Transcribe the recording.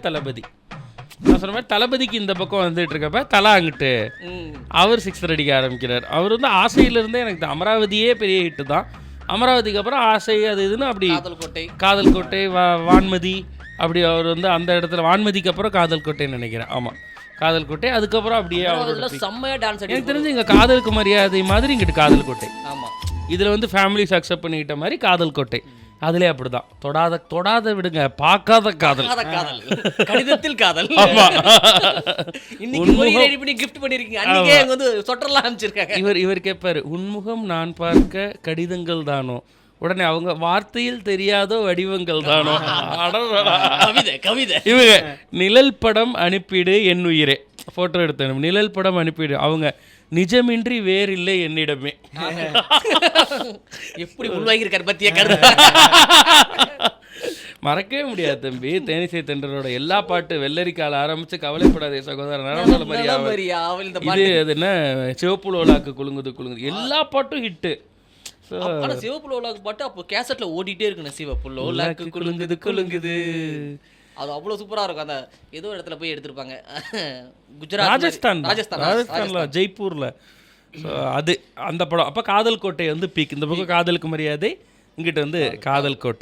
தளபதி நான் சொன்ன மாதிரி தளபதிக்கு இந்த பக்கம் வந்துட்டு இருக்கப்ப தலா அங்கிட்டு அவர் சிக்ஸர் அடிக்க ஆரம்பிக்கிறார். அவர் வந்து ஆசையிலிருந்தே எனக்கு அமராவதியே பெரிய ஹிட்டு தான். அமராவதிக்கு அப்புறம் ஆசை அது இதுன்னு அப்படி காதல் கோட்டை வான்மதி அப்படி அவர் வந்து அந்த இடத்துல வான்மதிக்கு அப்புறம் காதல் கோட்டைன்னு நினைக்கிறேன். ஆமாம் காதல் கோட்டை. அதுக்கப்புறம் அப்படியே எனக்கு தெரிஞ்சு இங்கே காதலுக்கு மரியாதை மாதிரி இங்கிட்டு காதல் கோட்டை. ஆமாம் இதில் வந்து ஃபேமிலிஸ் அக்செப்ட் பண்ணிக்கிட்ட மாதிரி காதல் கோட்டை. அதுலேயே அப்படிதான் தொடாத விடுங்க பார்க்காத காதல் கடிதத்தில் காதல். இவர் கேட்பாரு உன்முகம் நான் பார்க்க கடிதங்கள் தானோ, உடனே அவங்க வார்த்தையில் தெரியாதோ வடிவங்கள் தானோ. கவிதை இவங்க நிழல் படம் அனுப்பிடு என் உயிரே போட்டோ எடுத்தேன். நிழல் படம் அனுப்பிடு அவங்க நிஜமின்றி வேறில்லை என்னிடமே. எப்படி உள்வாங்கியிருக்காரு பத்திய கருத்து மறக்கவே முடியாது தம்பி. தேனிசை தென்றலோட எல்லா பாட்டு வெள்ளரிக்கால ஆரம்பிச்சு கவலைப்படாதே சகோதரன் இது அது என்ன சிவப்பு லோலாக்கு குலுங்குது எல்லா பாட்டும் ஹிட்டு. சிவப்பு லோலாக்கு பாட்டு அப்போ கேசட்ல ஓடிட்டே இருக்கு. சிவப்பு லோலாக்கு குலுங்குது அது அவ்வளோ சூப்பராக இருக்கும். அந்த ஏதோ இடத்துல போய் எடுத்திருப்பாங்க குஜராத் ராஜஸ்தான்ல ஜெய்ப்பூரில். ஸோ அது அந்த படம். அப்போ காதல் கோட்டை வந்து பீக். இந்த பக்கம் காதலுக்கு மரியாதை, இங்கிட்ட வந்து காதல் கோட்டை.